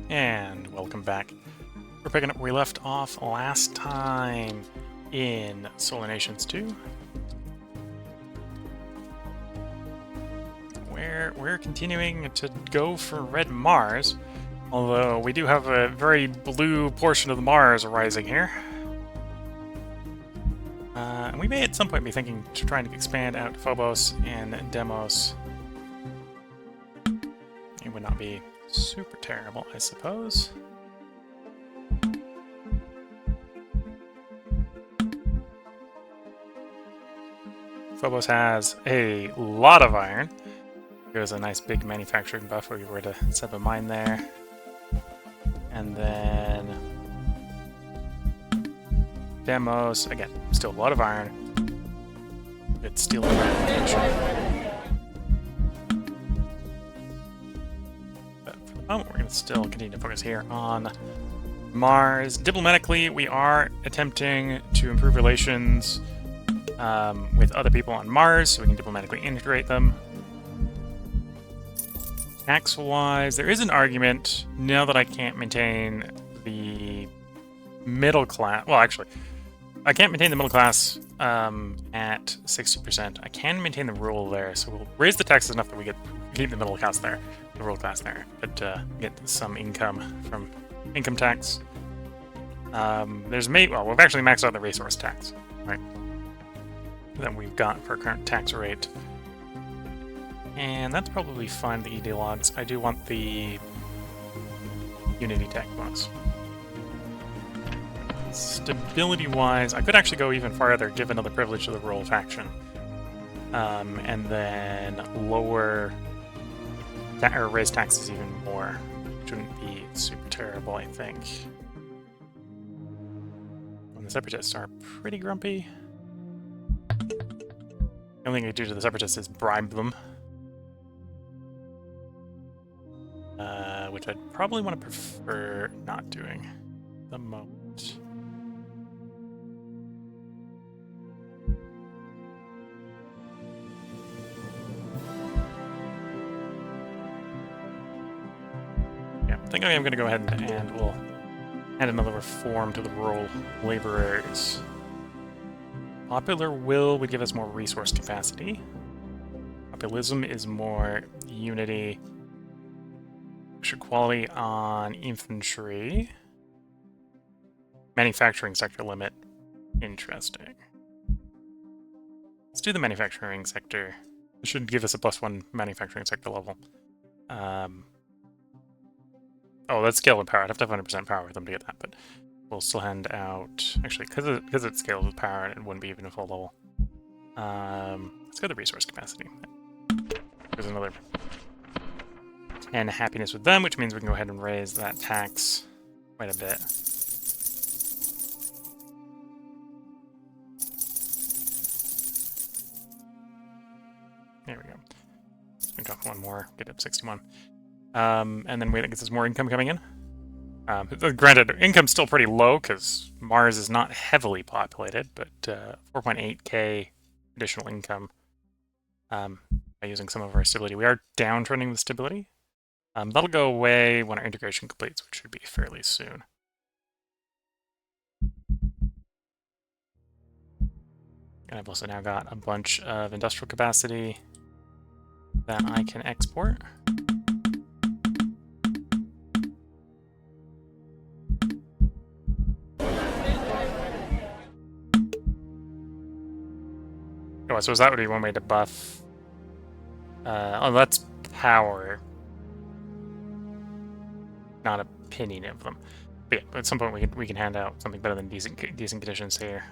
And welcome back. We're picking up where we left off last time in Solar Nations 2. We're continuing to go for Red Mars, although we do have a very blue portion of the Mars arising here. And we may at some point be thinking to trying to expand out to Phobos and Deimos. It would not be super terrible, I suppose. Phobos has a lot of iron. There's a nice big manufacturing buff if we were to set up a mine there. And then Deimos, again, still a lot of iron. Good steel fabrication. But for the moment, we're going to still continue to focus here on Mars. Diplomatically, we are attempting to improve relations with other people on Mars, so we can diplomatically integrate them. Tax-wise, there is an argument, now that I can't maintain the middle class... Well, actually, I can't maintain the middle class at 60%. I can maintain the rural there, so we'll raise the taxes enough that we keep the middle class there, the rural class there, but get some income from income tax. Well, we've actually maxed out the resource tax, right? That we've got for current tax rate. And that's probably fine, the ED logs. I do want the Unity tech bonus. Stability-wise, I could actually go even farther, give another privilege to the rural faction. And then lower... or raise taxes even more. Shouldn't be super terrible, I think. And the Separatists are pretty grumpy. The only thing I do to the Separatists is bribe them. Which I'd probably want to prefer not doing at the moment. Yeah, I think I'm going to go ahead and we'll add another reform to the rural laborers. Popular will would give us more resource capacity. Populism is more unity. Extra quality on infantry. Manufacturing sector limit. Interesting. Let's do the manufacturing sector. It should give us a +1 manufacturing sector level. Oh, that's scaled with power. I'd have to have 100% power for them to get that, but we'll still hand out... Actually, because it's scaled with power, it wouldn't be even a full level. Let's go to the resource capacity. There's another 10 happiness with them, which means we can go ahead and raise that tax quite a bit. There we go. We got one more, get up 61. And then that gets us more income coming in. Granted, income's still pretty low because Mars is not heavily populated, but 4.8k additional income by using some of our stability. We are downtrending the stability. That'll go away when our integration completes, which should be fairly soon. And I've also now got a bunch of industrial capacity that I can export. Oh, so that would be one way to buff. Oh, that's power. Not opinion of them. But yeah, at some point we can hand out something better than decent conditions here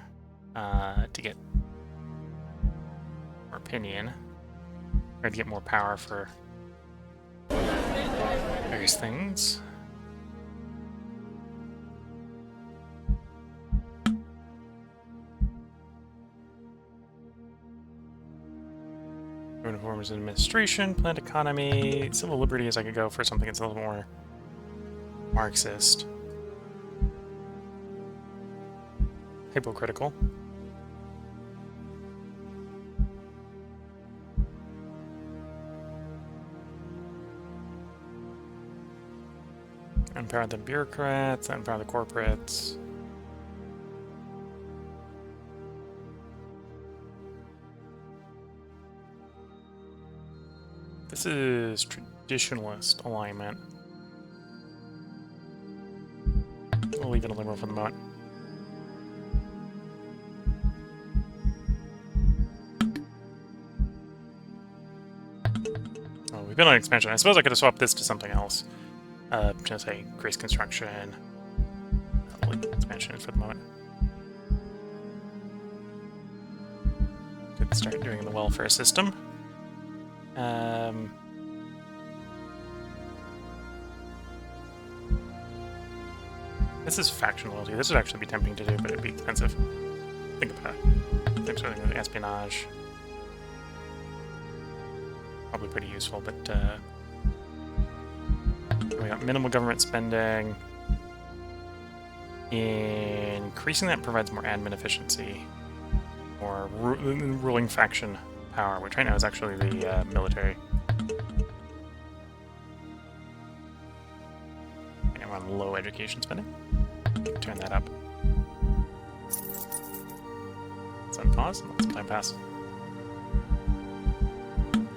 to get more opinion, or to get more power for various things. Reforms in administration, planned economy, civil liberties. I could go for something that's a little more Marxist. Hypocritical. Empower the bureaucrats, empower the corporates. This is traditionalist alignment. We'll leave it a liberal for the moment. Oh, we've been on expansion. I suppose I could have swapped this to something else. Just say increase construction. I'll leave expansion for the moment. Could start doing the welfare system. This is faction loyalty. This would actually be tempting to do, but it'd be expensive. Think about it. Think something with espionage. Probably pretty useful, but we got minimal government spending. Increasing that provides more admin efficiency, or ruling faction power, which right now is actually the military. I'm on low education spending. Turn that up. Let's unpause and let some time pass.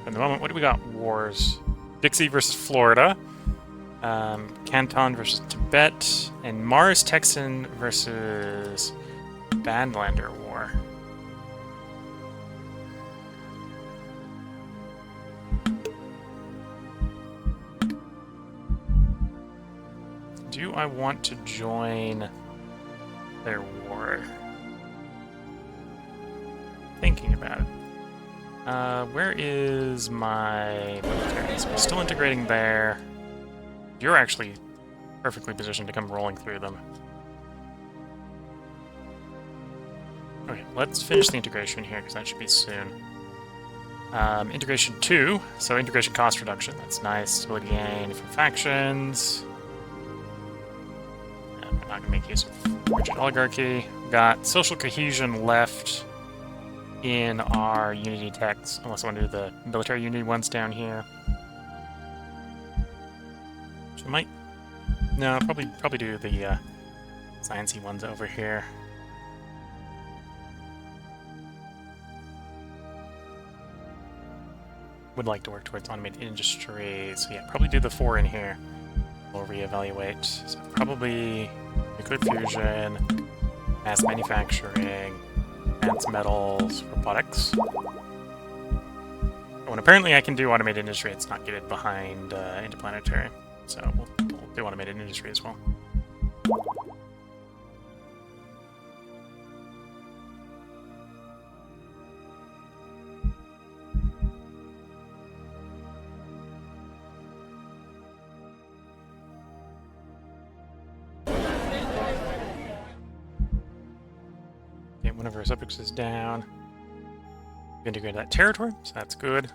In the moment, what do we got? Wars. Dixie versus Florida. Canton versus Tibet. And Mars Texan versus Badlander War. Do I want to join their war? Thinking about it. Where is my military? So we're still integrating there. You're actually perfectly positioned to come rolling through them. Okay, let's finish the integration here, because that should be soon. Integration 2, so integration cost reduction. That's nice. Stability gain for factions. And we're not going to make use of rigid oligarchy. We've got social cohesion left in our unity texts, unless I want to do the military unity ones down here. So I might... No, probably do the sciencey ones over here. Would like to work towards automated industry, so yeah, probably do the 4 in here. We'll reevaluate. So probably nuclear fusion, mass manufacturing, advanced metals, robotics. Oh, and apparently I can do automated industry. It's not gated behind interplanetary, so we'll do automated industry as well. One of our subjects is down. We integrated that territory, so that's good.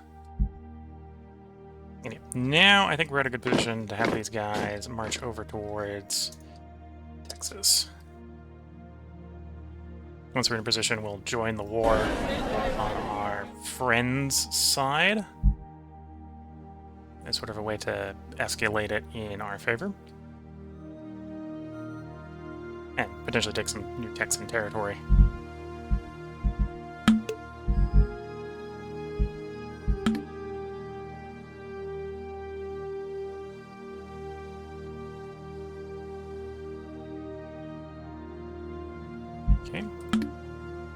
Anyway, now I think we're at a good position to have these guys march over towards Texas. Once we're in a position, we'll join the war on our friends' side. As sort of a way to escalate it in our favor. And potentially take some new Texan territory. Okay.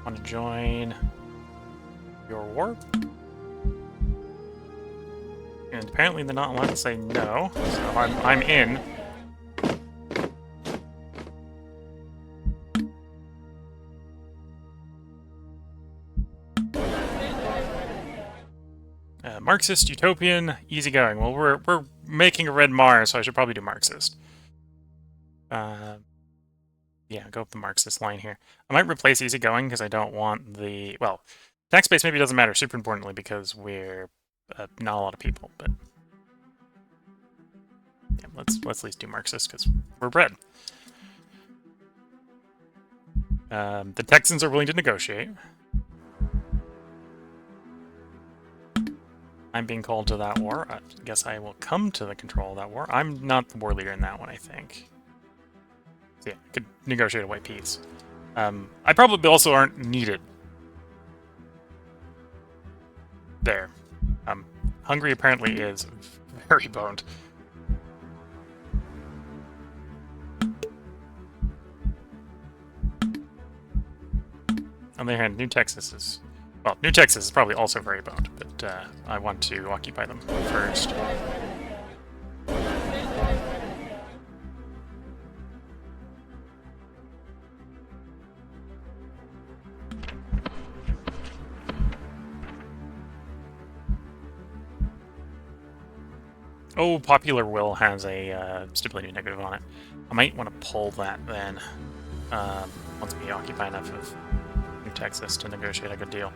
Want to join your war? And apparently they're not allowed to say no, so I'm in. Marxist, utopian, easygoing. Well, we're making a red Mars, so I should probably do Marxist. Yeah, go up the Marxist line here. I might replace easygoing because I don't want the... Well, tax base maybe doesn't matter super importantly because we're not a lot of people, but... Yeah, let's at least do Marxist because we're red. The Texans are willing to negotiate. I'm being called to that war. I guess I will come to the control of that war. I'm not the war leader in that one, I think. So yeah, I could negotiate away peace. I probably also aren't needed. There. Hungary apparently is very boned. On the other hand, New Texas is... Well, New Texas is probably also very boned, but I want to occupy them first. Oh, Popular Will has a stability negative on it. I might want to pull that then, once we occupy enough of New Texas to negotiate a good deal.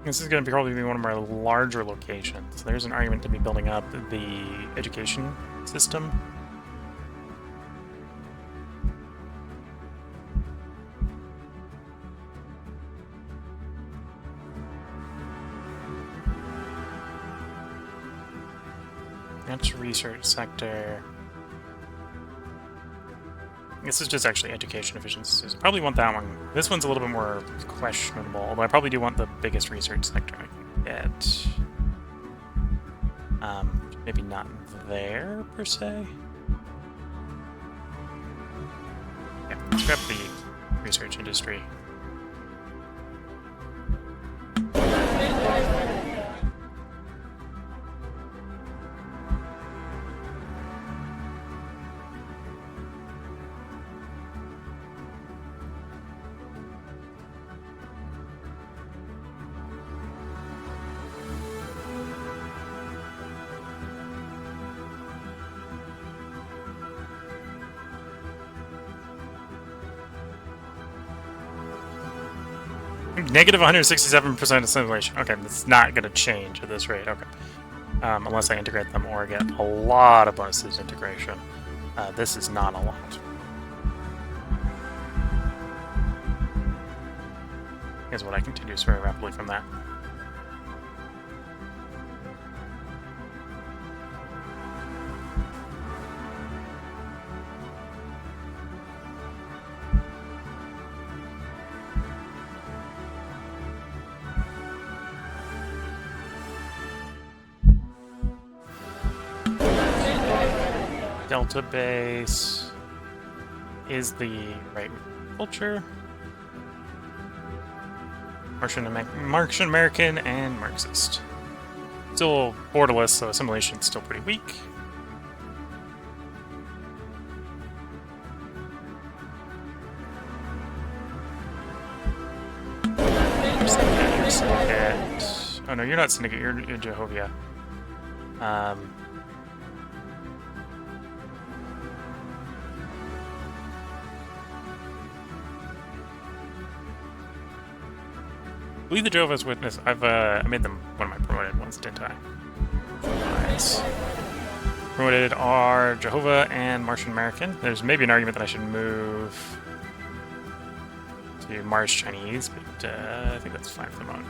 This is going to probably be one of our larger locations. There's an argument to be building up the education system. That's research sector. This is just actually education efficiency. So probably want that one. This one's a little bit more questionable, although I probably do want the biggest research sector I can get. Maybe not there, per se. Yeah, let's grab the research industry. Negative 167% assimilation. Okay, that's not going to change at this rate. Okay. Unless I integrate them or get a lot of bonuses integration. This is not a lot. Here's what I can deduce very rapidly from that. Delta base is the right culture. Martian American and Marxist. Still borderless, so assimilation's still pretty weak. Syndicate. Oh no, you're not Syndicate, you're Jehovah. I believe the Jehovah's Witness. I made them one of my promoted ones, didn't I? Nice. Promoted are Jehovah and Martian American. There's maybe an argument that I should move to Mars Chinese, but I think that's fine for the moment.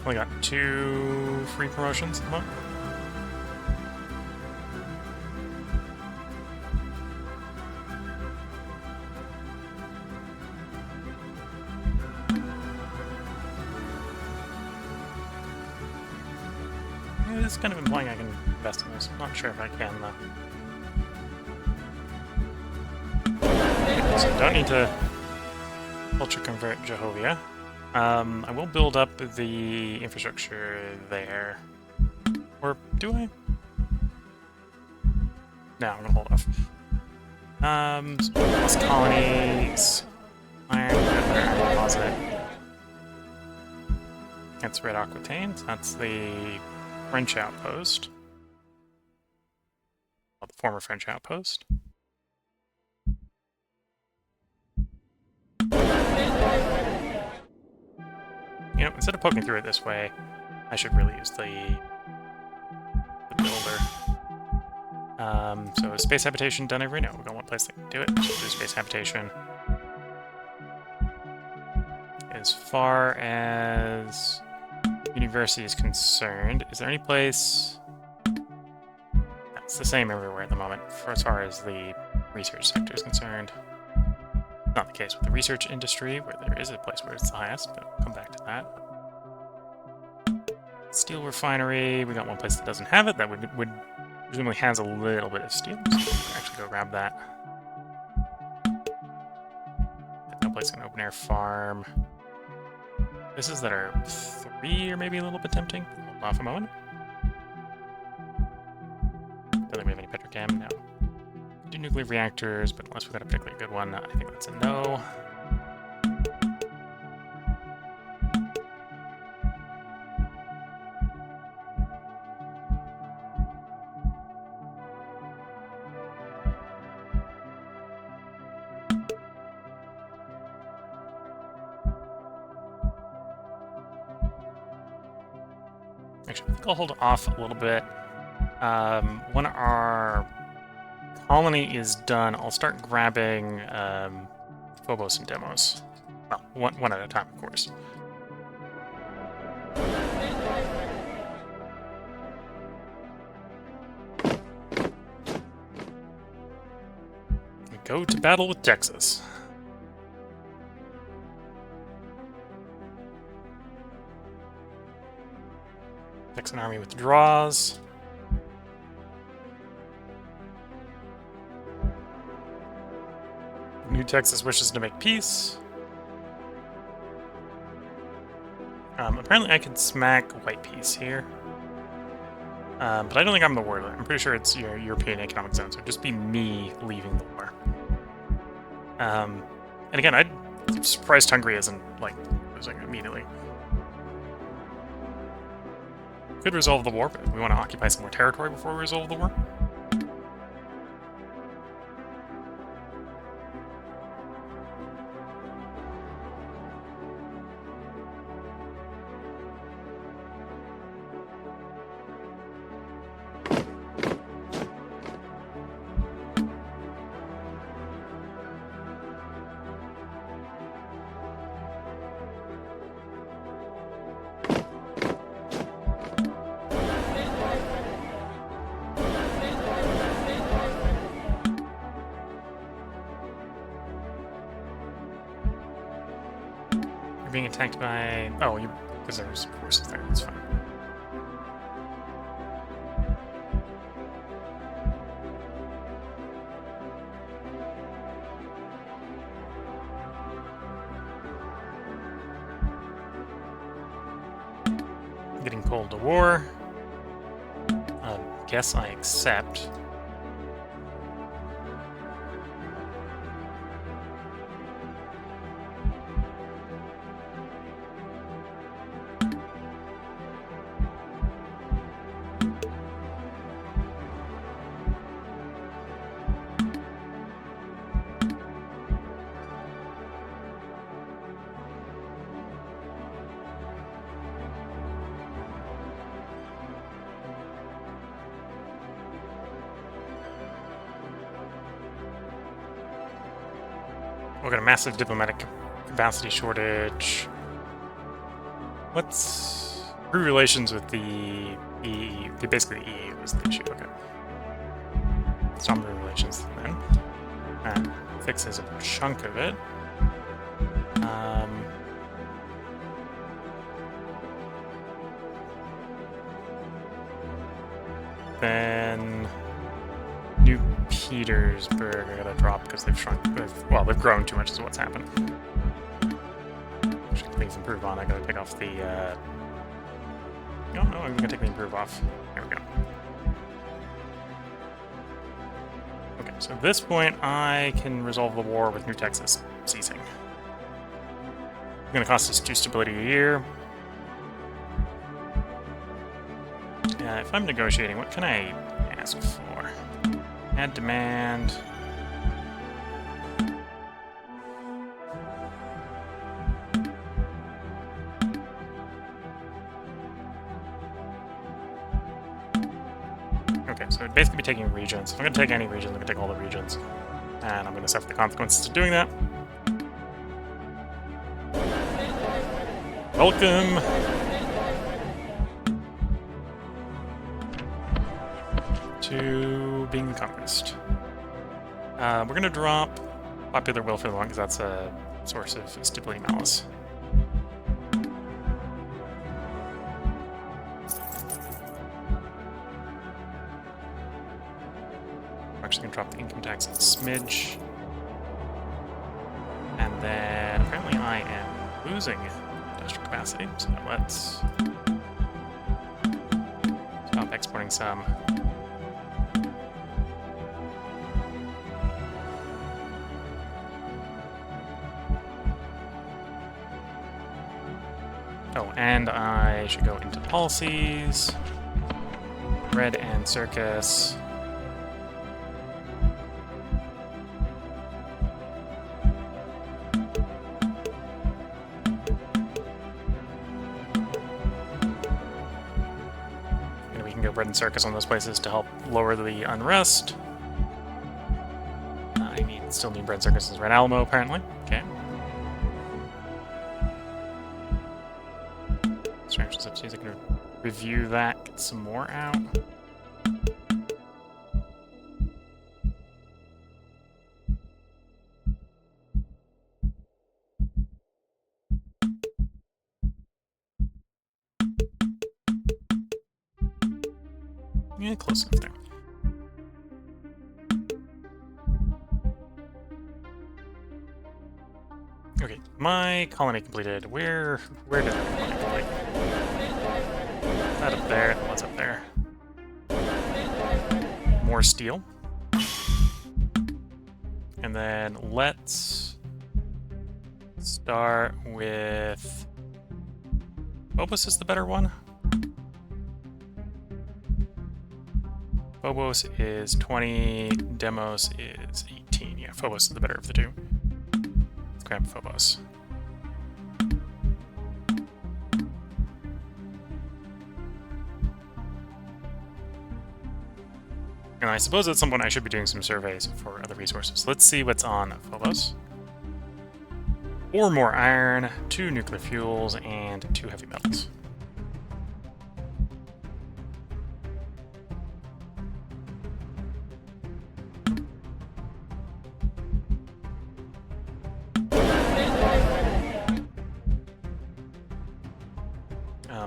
Only got 2 free promotions at the moment. It's kind of implying I can invest in this. I'm not sure if I can, though. So don't need to culture convert Jehovah. I will build up the infrastructure there. Or do I? No, I'm gonna hold off. Lost colonies. Iron deposit. That's Red Aquitaine. That's the French outpost. Well, the former French outpost. You know, instead of poking through it this way, I should really use the builder. So space habitation done every no. We've got one place that can do it. So do space habitation. As far as university is concerned, is there any place? It's the same everywhere at the moment, for as far as the research sector is concerned. Not the case with the research industry, where there is a place where it's the highest, but we'll come back to that. Steel refinery, we got one place that doesn't have it, that would presumably has a little bit of steel, so we'll actually go grab that. No place can open air farm. Places that are 3 or maybe a little bit tempting. Hold off a moment. Don't think we have any petrochem, no. Do nuclear reactors, but unless we've got a particularly good one, I think that's a no. Actually, I think I'll hold off a little bit. When our colony is done, I'll start grabbing Phobos and Demos. Well, one at a time, of course. We go to battle with Texas. Texan army withdraws. New Texas wishes to make peace. Apparently I can smack white peace here. But I don't think I'm the warlord. I'm pretty sure it's your European economic zone, so it'd just be me leaving the war. And again, I'm surprised Hungary isn't, like, losing immediately. Could resolve the war, but we want to occupy some more territory before we resolve the war. Being attacked by... Oh, because there's forces there, that's fine. Getting called to war. Guess I accept. We've got a massive diplomatic capacity shortage. What's through relations with the EU? Basically, the EU is the issue. Okay. Some relations then. That fixes a chunk of it. Then New Petersburg, I gotta drop because they've shrunk. They've grown too much is what's happened. Actually, things improve on. I gotta take off the. No, I'm gonna take the improve off. There we go. Okay, so at this point, I can resolve the war with New Texas ceasing. It's gonna cost us 2 stability a year. if I'm negotiating, what can I ask for? Add demand. Okay, so it'd basically be taking regions. If I'm going to take any regions, I'm going to take all the regions. And I'm going to suffer the consequences of doing that. Welcome! To being the conquest. We're going to drop popular will for the moment, because that's a source of stability malice. We're actually going to drop the income tax a smidge. And then apparently I am losing industrial capacity, so let's stop exporting some. Oh, and I should go into policies, bread and circus. And we can go bread and circus on those places to help lower the unrest. Still need bread and circus as Red Alamo, apparently. Okay. Strange subsidies, I can review that, get some more out. Yeah, close enough there. Okay, my colony completed. Where did that colony complete? That up there, what's up there? More steel. And then let's start with... Phobos is the better one? Phobos is 20, Demos is 18. Yeah, Phobos is the better of the two. Let's grab Phobos. And I suppose at some point I should be doing some surveys for other resources. Let's see what's on Phobos. 4 more iron, 2 nuclear fuels, and 2 heavy metals.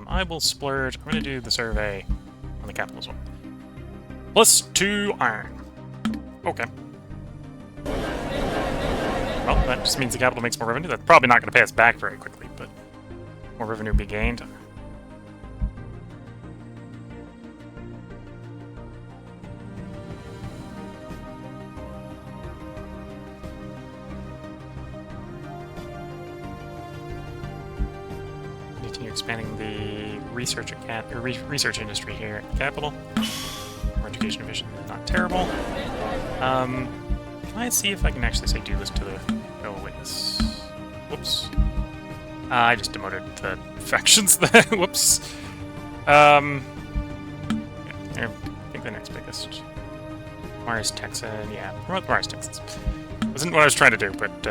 I will splurge. I'm going to do the survey on the capital as well. Plus 2 iron. Okay. Well, that just means the capital makes more revenue. That's probably not going to pay us back very quickly, but more revenue will be gained. Continue expanding the research industry here at the capital. More education division is not terrible. Can I see if I can actually say do this to the witness? Whoops. I just demoted the factions there. Whoops. Yeah, I think the next biggest. Mars Texan. Yeah, promote Mars Texans. Wasn't what I was trying to do, but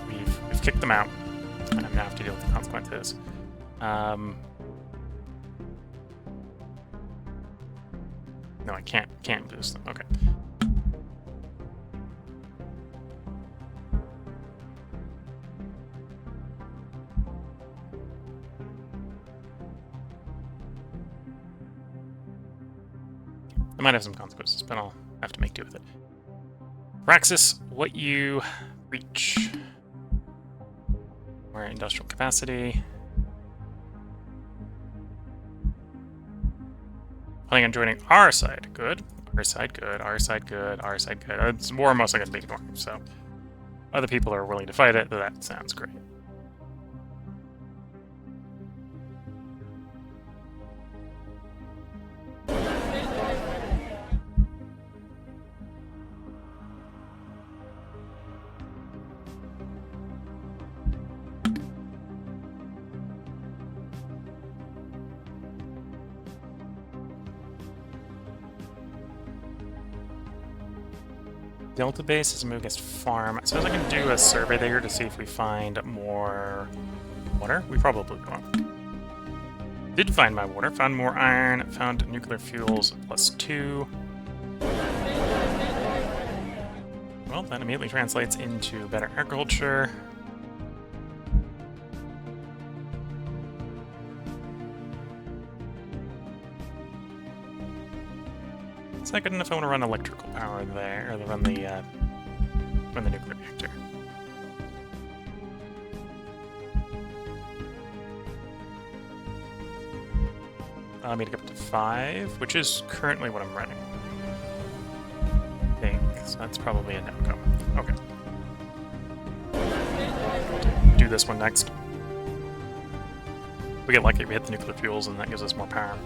we've kicked them out. And I now have to deal with the consequences. No, I can't boost them. Okay. I might have some consequences, but I'll have to make do with it. Raxus, what you reach? More industrial capacity. Planning on joining our side. Good. Our side, good. Our side, good. Our side, good. It's war mostly going to be ignoring, so other people are willing to fight it. That sounds great. Delta base is a move against farm. I suppose I can do a survey there to see if we find more water. We probably won't. Did find my water, found more iron, found nuclear fuels +2. Well, that immediately translates into better agriculture. It's not good enough. I want to run electrical power there, or run the nuclear reactor. Allow me to go up to 5, which is currently what I'm running. I think so. That's probably a no-go. Okay. Do this one next. We get lucky, we hit the nuclear fuels, and that gives us more power.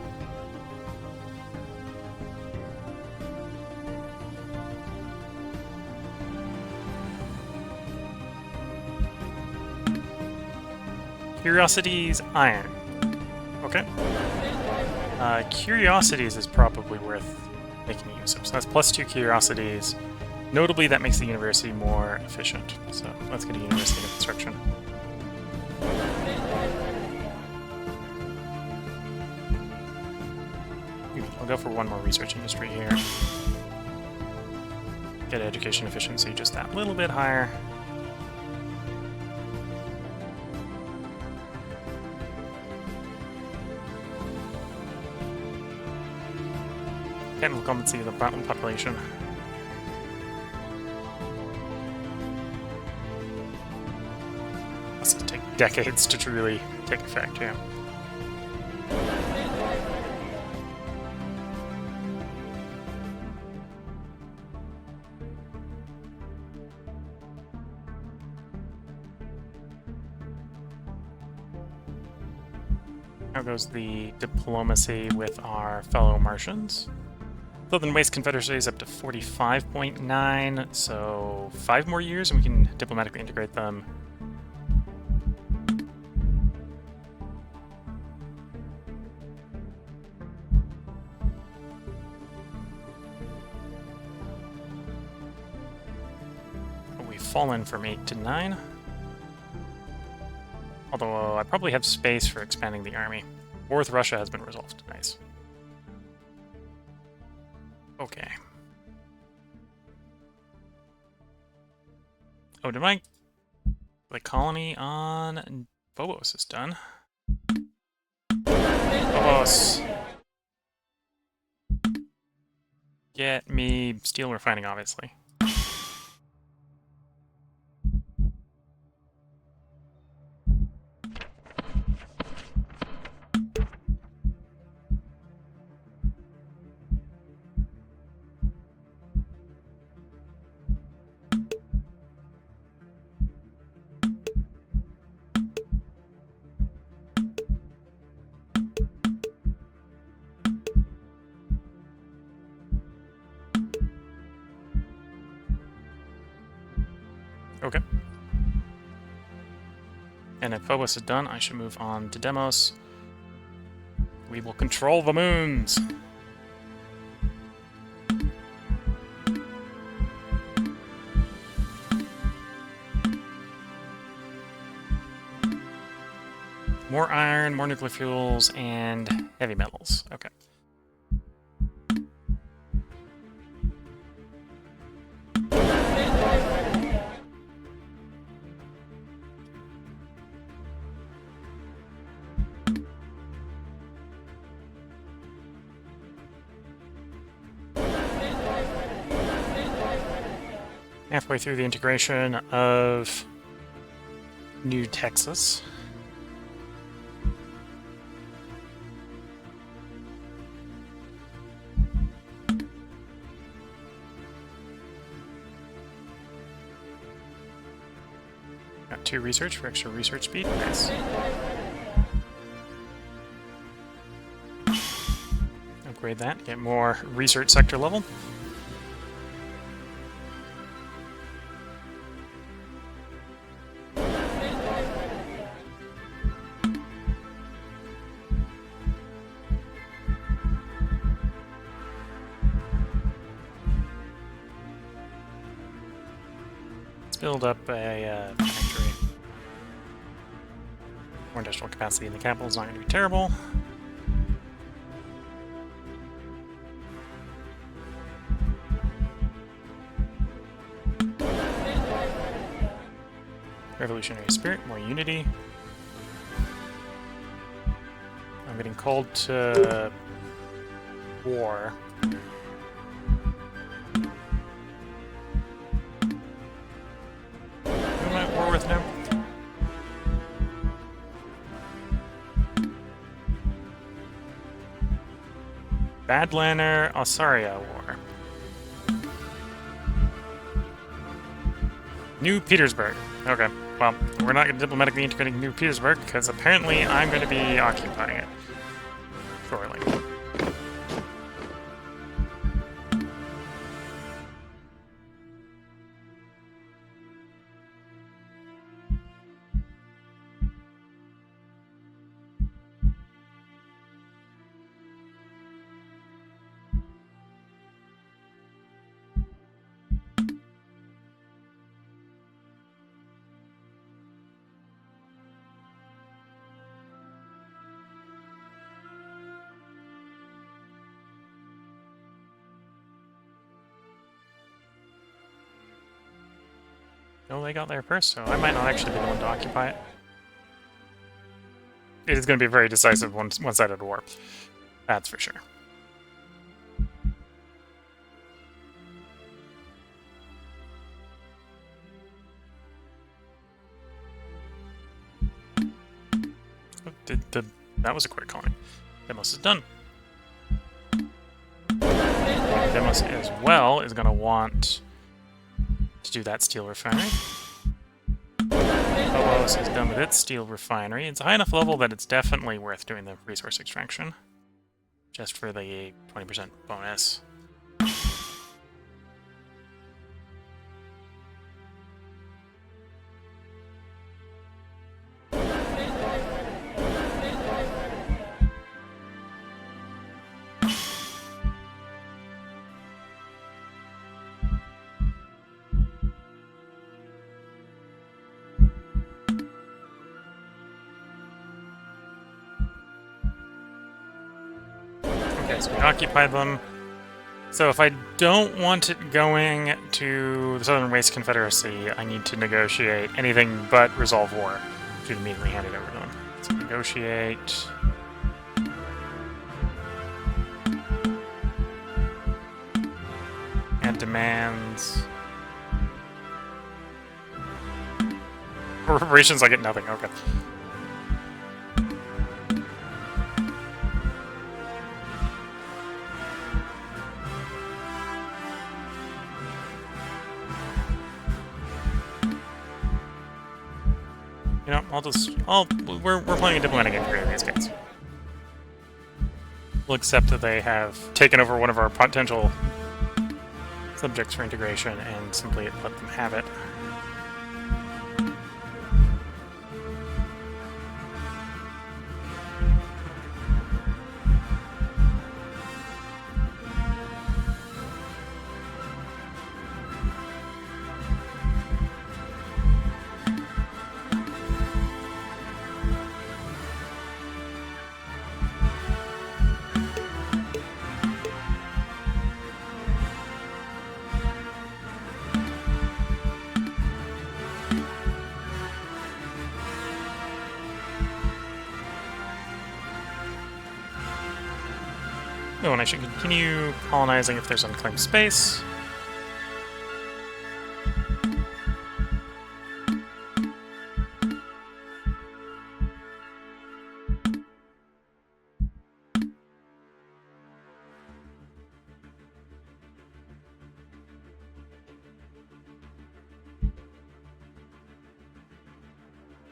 Curiosities, iron. Okay. Curiosities is probably worth making use of. So that's +2 curiosities. Notably, that makes the university more efficient. So let's get a university construction. I'll go for one more research industry here. Get education efficiency just that little bit higher. And we'll come and see the population. This will take decades to truly take effect here. How goes the diplomacy with our fellow Martians? Southern Waste Confederacy is up to 45.9, so 5 more years and we can diplomatically integrate them. We've fallen from 8 to 9. Although I probably have space for expanding the army. War with Russia has been resolved. Nice. Okay. Oh, did the colony on Phobos is done? Phobos! Get me steel refining, obviously. Okay. And if Phobos is done, I should move on to Demos. We will control the moons! More iron, more nuclear fuels, and heavy metals. Okay. Halfway through the integration of New Texas. Got 2 research for extra research speed. Nice. Upgrade that, get more research sector level. build up a factory. More industrial capacity in the capital is not going to be terrible. Revolutionary spirit, more unity. I'm getting called to war. Who am I at war with now? Badlander, Ossaria war. New Petersburg. Okay, well, we're not going to diplomatically integrate New Petersburg because apparently I'm going to be occupying it shortly. No, they got there first, so I might not actually be the one to occupy it. It is going to be a very decisive one-sided war. That's for sure. That was a quick colony. Demos is done. Demos as well is going to want to do that steel refinery. Phobos is done with its steel refinery. It's a high enough level that it's definitely worth doing the resource extraction. Just for the 20% bonus. So we occupy them. So if I don't want it going to the Southern Waste Confederacy, I need to negotiate anything but resolve war. Should immediately hand it over to them. So negotiate. Add demands. For reparations, I get nothing. Okay. You know, we're playing a diplomatic intrigue in these guys. We'll accept that they have taken over one of our potential subjects for integration and simply let them have it. Oh, and I should continue colonizing if there's unclaimed space.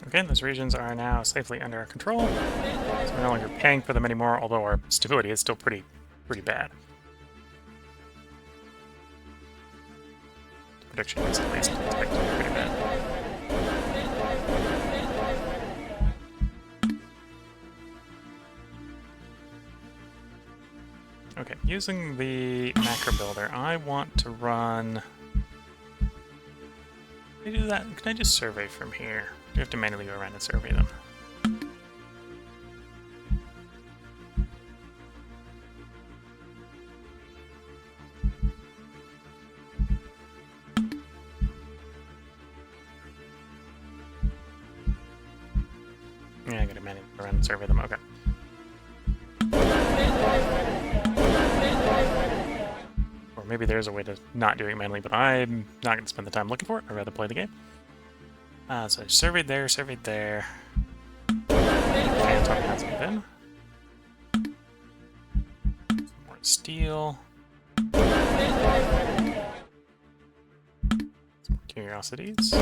Okay, those regions are now safely under our control. So we're no longer paying for them anymore, although our stability is still pretty bad. The prediction is at least expected to be pretty bad. Okay, using the macro builder, I want to run Can I do that? Can I just survey from here? Do you have to manually go around and survey them? Yeah, I gotta manually go around and survey them. Okay. Or maybe there's a way to not do it manually, but I'm not going to spend the time looking for it. I'd rather play the game. So I surveyed there, surveyed there. Phantom hasn't been. Some more steel. Some more curiosities.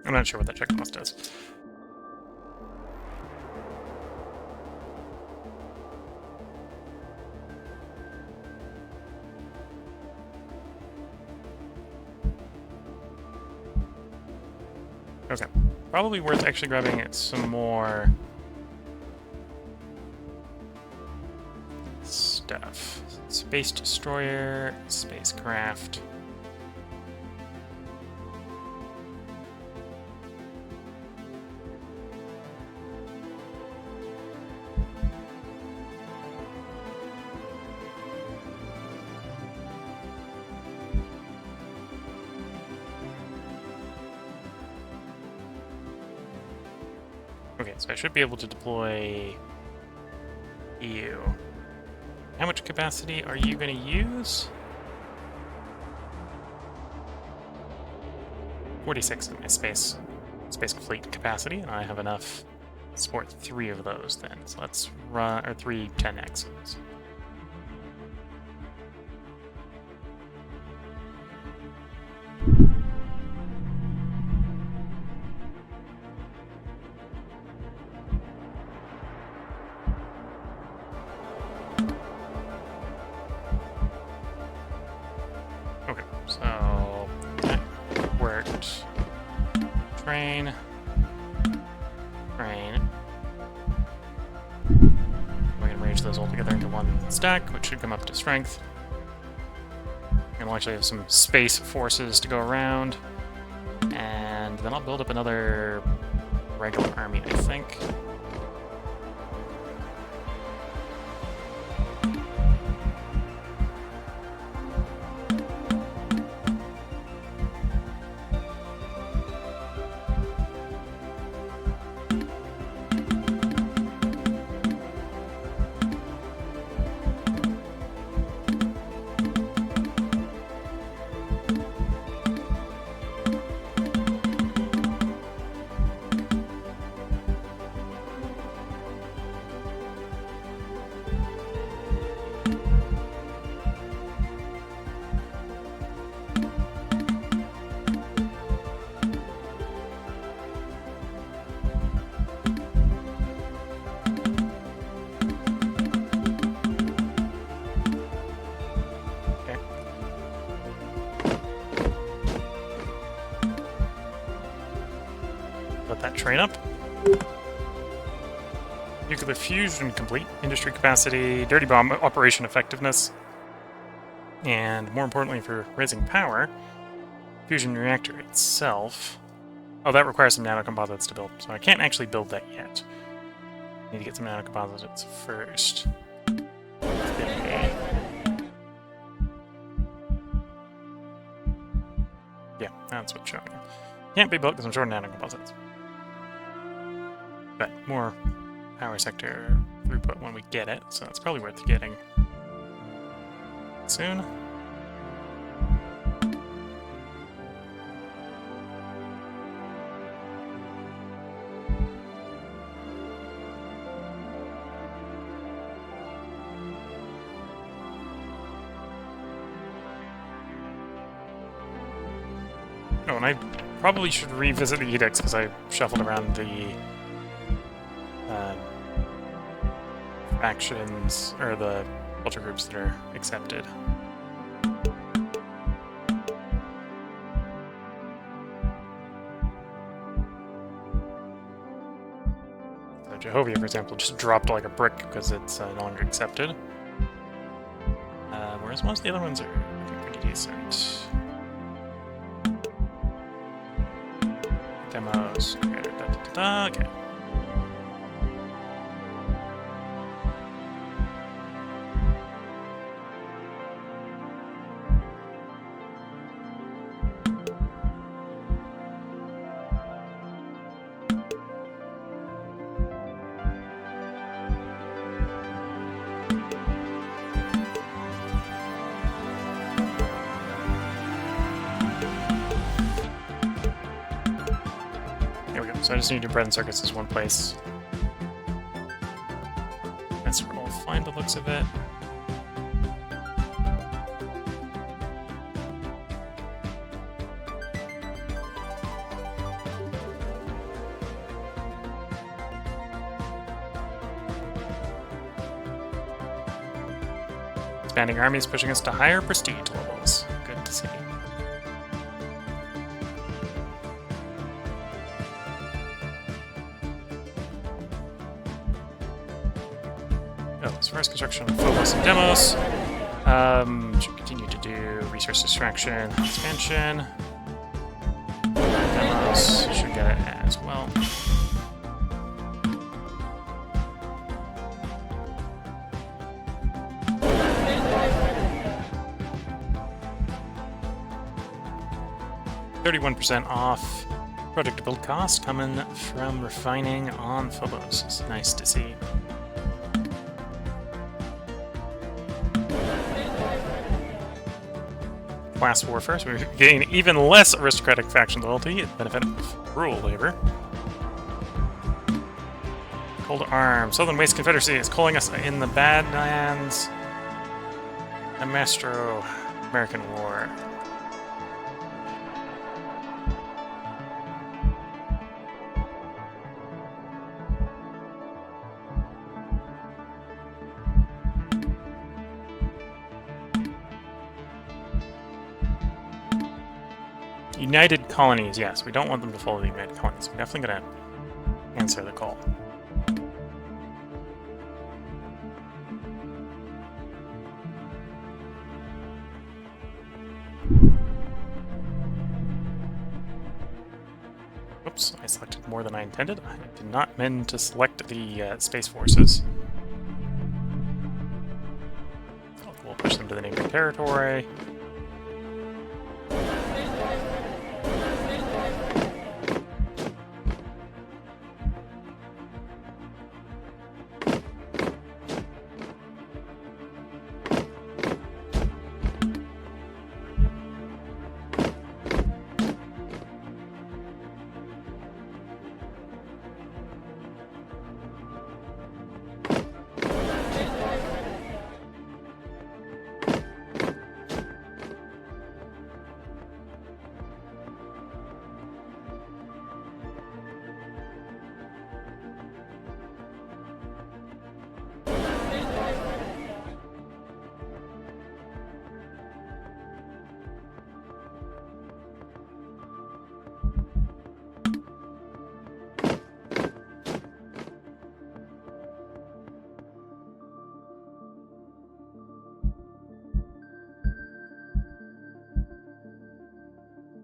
I'm not sure what that checkbox does. Okay, probably worth actually grabbing some more stuff. Space destroyer, spacecraft. Okay, so I should be able to deploy you. How much capacity are you going to use? 46 in my space fleet capacity, and I have enough to support 3 of those then. So let's run, or 3 10Xs. Okay, so that worked. Train. We're going to merge those all together into one stack, which should come up to strength. And we'll actually have some space forces to go around. And then I'll build up another regular army, I think. Let that train up. Nuclear fusion complete. Industry capacity, dirty bomb operation effectiveness. And more importantly for raising power, fusion reactor itself. Oh, that requires some nanocomposites to build, so I can't actually build that yet. Need to get some nanocomposites first. Okay. Yeah, that's what's showing. Can't be built because I'm short of nanocomposites. But more power sector throughput when we get it, so it's probably worth getting soon. Oh, and I probably should revisit the edicts because I shuffled around the factions, or the culture groups that are accepted. Jehovah, for example, just dropped like a brick because it's no longer accepted. Whereas most of the other ones are looking pretty decent. Demos. Okay. So I just need to bread and circuits as one place. That's where we'll find the looks of it. Expanding armies pushing us to higher prestige levels. Good to see. As far as construction of Phobos and Demos, should continue to do resource extraction, expansion. Demos should get it as well. %31 off project build cost coming from refining on Phobos. It's nice to see. Class warfare, so we're getting even less aristocratic faction loyalty at the benefit of rural labor. Cold Arms. Southern Waste Confederacy is calling us in the Badlands. The Mastro American War. United Colonies, yes. We don't want them to follow the United Colonies. We're definitely going to answer the call. Oops, I selected more than I intended. I did not mean to select the Space Forces. We'll push them to the neighboring territory.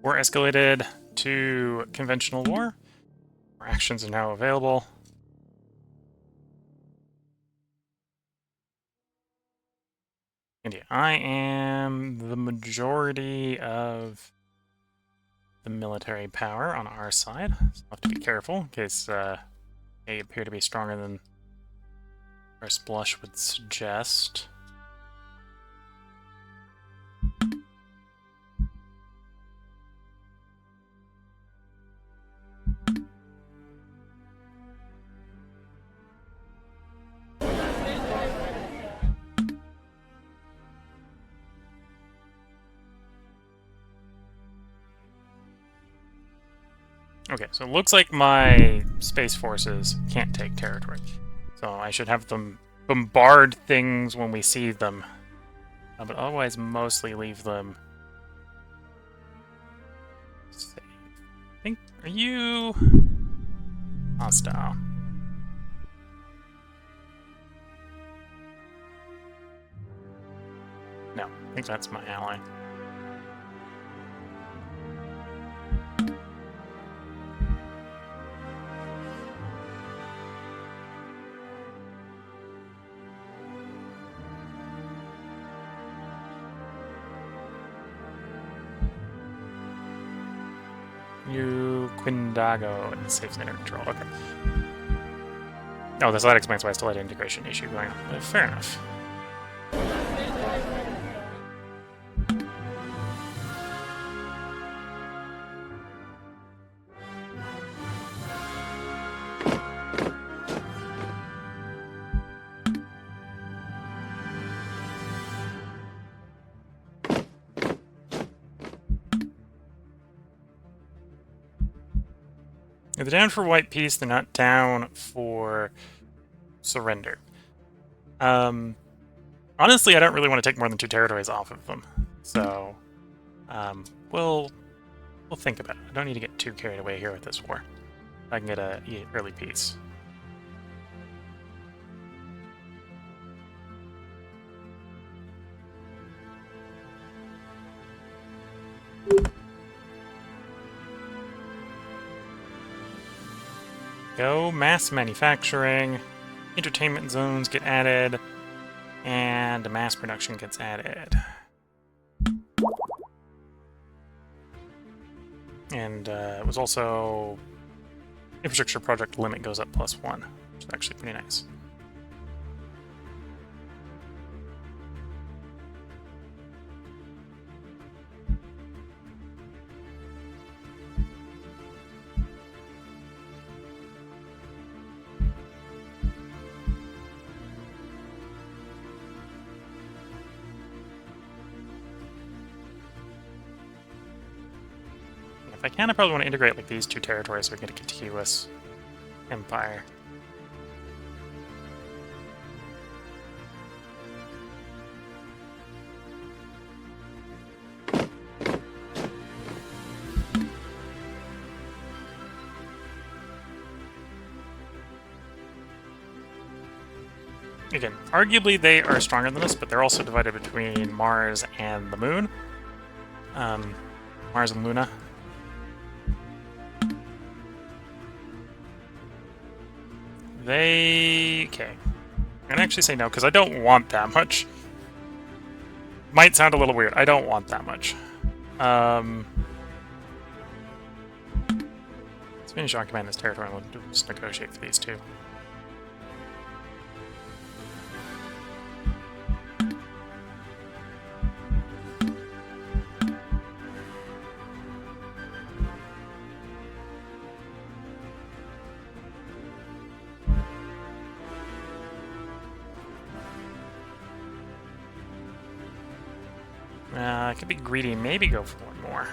War escalated to conventional war. More actions are now available. And yeah, I am the majority of the military power on our side. So I'll have to be careful in case they appear to be stronger than first blush would suggest. Okay, so it looks like my space forces can't take territory. So I should have them bombard things when we see them. But otherwise mostly leave them safe. I think, are you hostile? No, I think that's my ally. You Quindago and safe center control. Okay. Oh, that explains why I still had an integration issue going on. Fair enough. They're down for white peace, they're not down for surrender. Honestly, I don't really want to take more than 2 territories off of them. So, we'll think about it. I don't need to get too carried away here with this war. I can get a early peace. Go mass manufacturing, entertainment zones get added, and mass production gets added. And it was also infrastructure project limit goes up +1, which is actually pretty nice. If I can, I probably want to integrate like these 2 territories so we can get a contiguous empire. Again, arguably they are stronger than us, but they're also divided between Mars and the Moon. Mars and Luna. Okay. I'm gonna actually say no, because I don't want that much. Might sound a little weird. I don't want that much. Let's finish occupying this territory and we'll just negotiate for these 2. I could be greedy and maybe go for 1 more.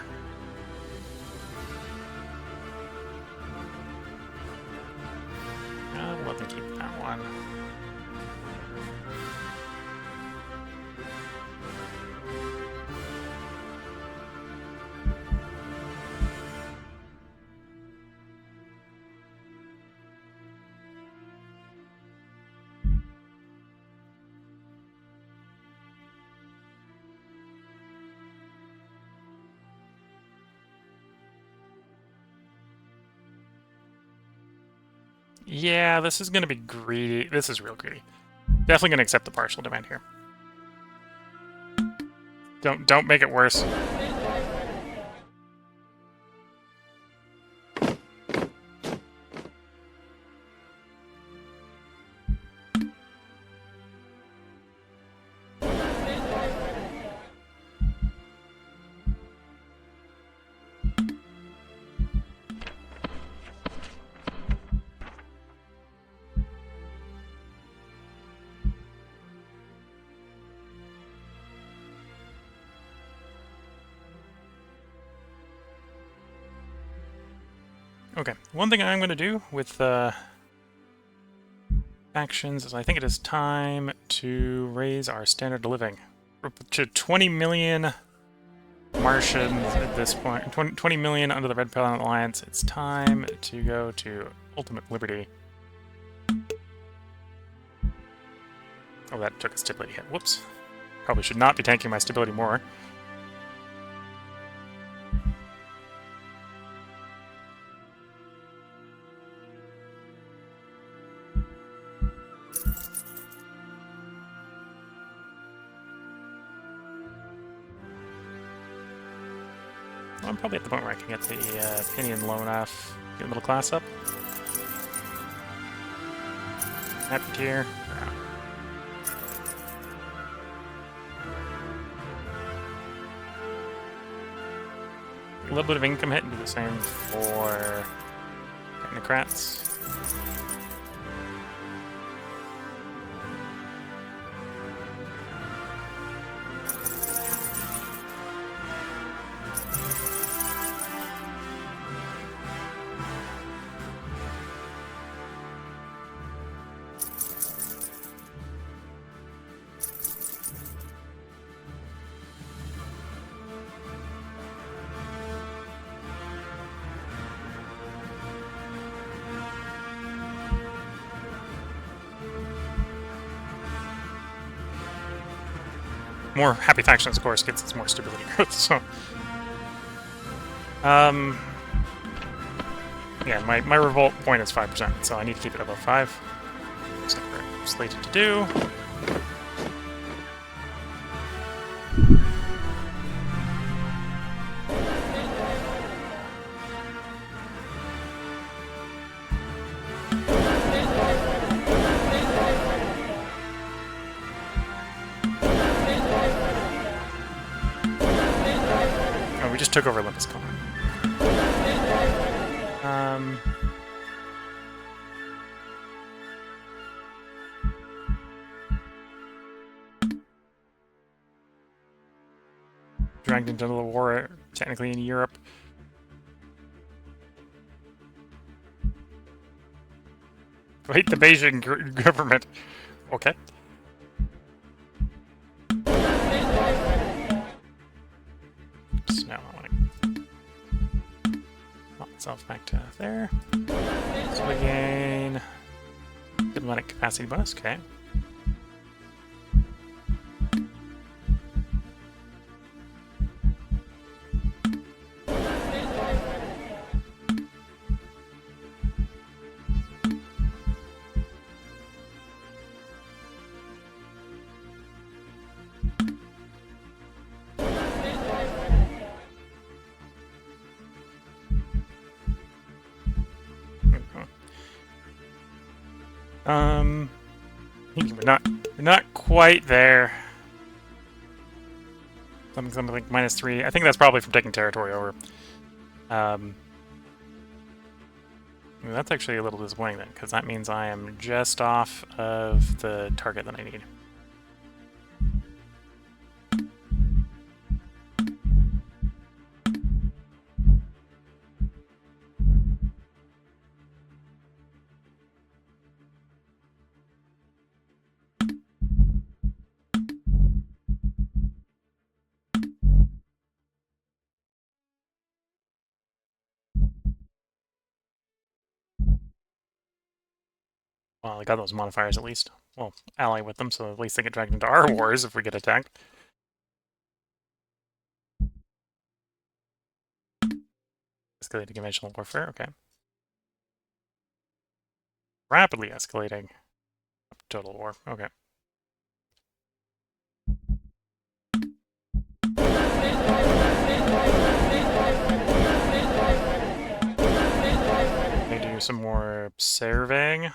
We'll let them keep that one. Yeah, this is going to be greedy. This is real greedy. Definitely going to accept the partial demand here. Don't make it worse. Okay, one thing I'm going to do with actions is I think it is time to raise our standard of living to 20 million Martians at this point. 20 million under the Red Planet Alliance. It's time to go to ultimate liberty. Oh, that took a stipulated hit. Whoops. Probably should not be tanking my stability more. I'm probably at the point where I can get the opinion low enough, get the middle class up. Happy tier. Yeah. A little bit of income hit and do the same for technocrats. More happy factions, of course, gets its more stability growth, so... Yeah, my revolt point is 5%, so I need to keep it above 5. Looks like we're slated to do. Oh, we just took over Olympus Con. Dragged into the war, technically in Europe. Wait, the Beijing government. Okay. Oops, no, I want to pop myself back to there. So we gain diplomatic capacity bonus. Okay. I think we're not quite there. Something like -3. I think that's probably from taking territory over. That's actually a little disappointing then, because that means I am just off of the target that I need. Well, I got those modifiers at least. Well, ally with them, so at least they get dragged into our wars if we get attacked. Escalating conventional warfare, okay. Rapidly escalating. Total war, okay. They do some more surveying.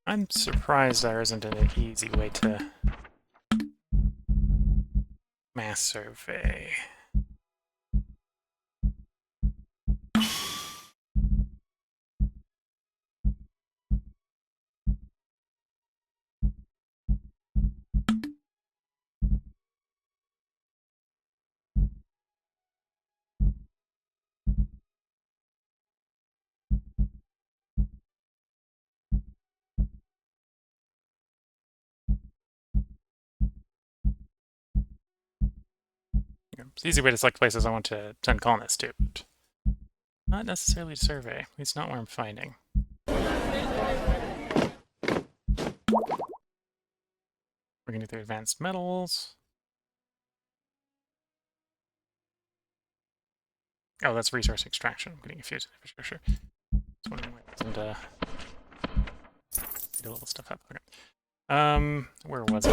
I'm surprised there isn't an easy way to mass survey. It's an easy way to select places I want to send colonists to, but not necessarily to survey. At least not where I'm finding. We're gonna do advanced metals. Oh, that's resource extraction. I'm getting confused with infrastructure. Just wondering why it doesn't do a little stuff up. Okay. Where was it?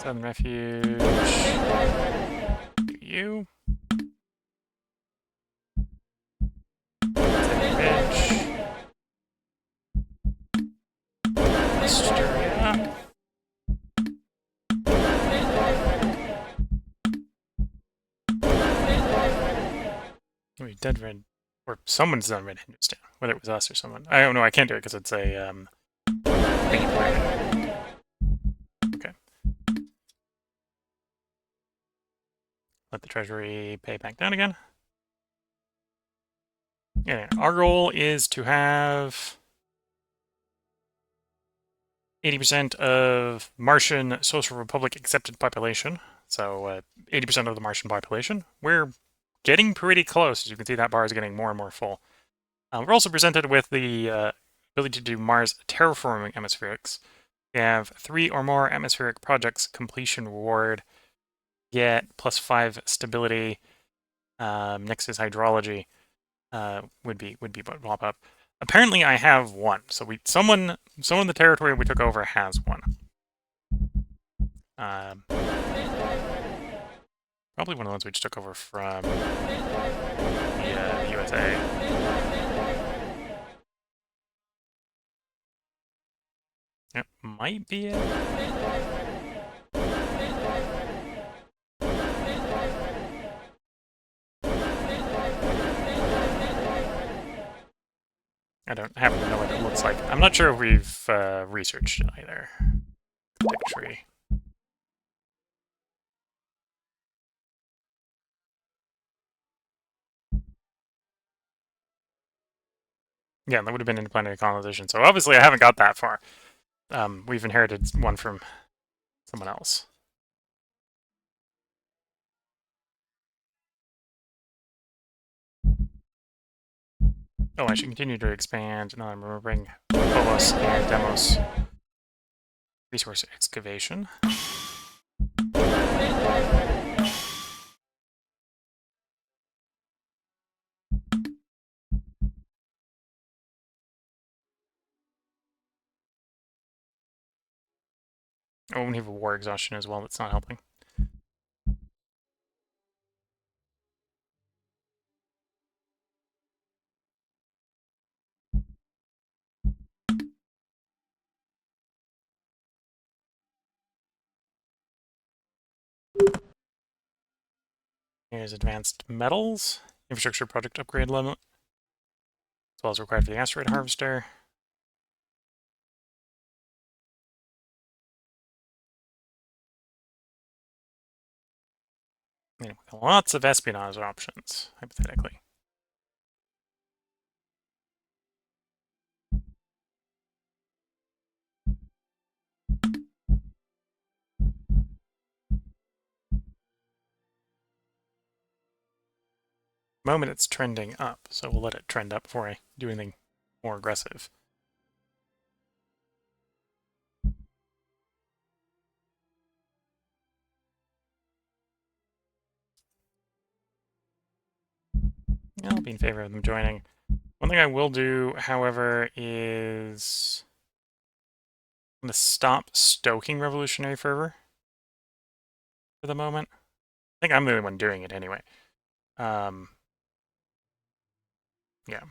Southern Refuge. You. Ridge. Asturia. Maybe Dead Red, or someone's done Red Hindustan, whether it was us or someone. I don't know. I can't do it because it's a thingy. Okay. Let the treasury pay back down again. Yeah, our goal is to have 80% of Martian Social Republic accepted population. So 80% of the Martian population. We're getting pretty close. As you can see, that bar is getting more and more full. We're also presented with the ability to do Mars terraforming atmospherics. We have 3 or more atmospheric projects completion reward. Get +5 stability. Next is hydrology. Would be what pop up. Apparently, I have one. So someone in the territory we took over has one. Probably one of the ones we just took over from the USA. It might be it. I don't happen to know what it looks like. I'm not sure if we've researched it either. Tech tree. Yeah, that would have been interplanetary colonization. So obviously I haven't got that far. We've inherited one from someone else. Oh, I should continue to expand. Now I'm remembering Phobos and Demos. Resource excavation. Oh, we have a war exhaustion as well. That's not helping. Here's advanced metals, infrastructure project upgrade limit, as well as required for the asteroid harvester. Anyway, lots of espionage options, hypothetically. Moment it's trending up, so we'll let it trend up before I do anything more aggressive. I'll be in favor of them joining. One thing I will do, however, is I'm going to stop stoking revolutionary fervor for the moment. I think I'm the only one doing it anyway. Yeah.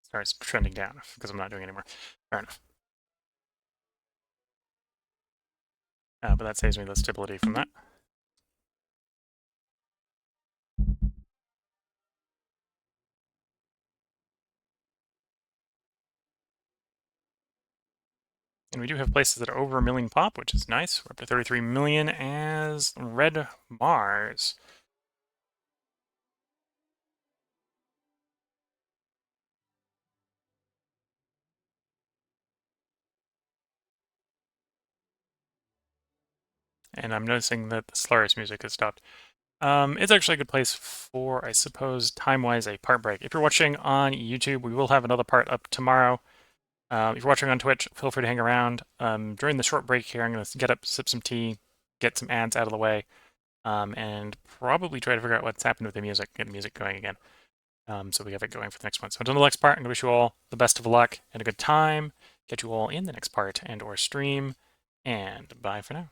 Starts trending down because I'm not doing it anymore. Fair enough. But that saves me the stability from that. And we do have places that are over 1 million pop, which is nice. We're up to 33 million as Red Mars. and I'm noticing that the stellaris music has stopped. It's actually a good place for, I suppose, time-wise, a part break. If you're watching on YouTube, we will have another part up tomorrow. If you're watching on Twitch, feel free to hang around. During the short break here, I'm going to get up, sip some tea, get some ads out of the way, and probably try to figure out what's happened with the music, get the music going again. So we have it going for the next one. So until the next part, I'm going to wish you all the best of luck and a good time. Get you all in the next part and or stream, and bye for now.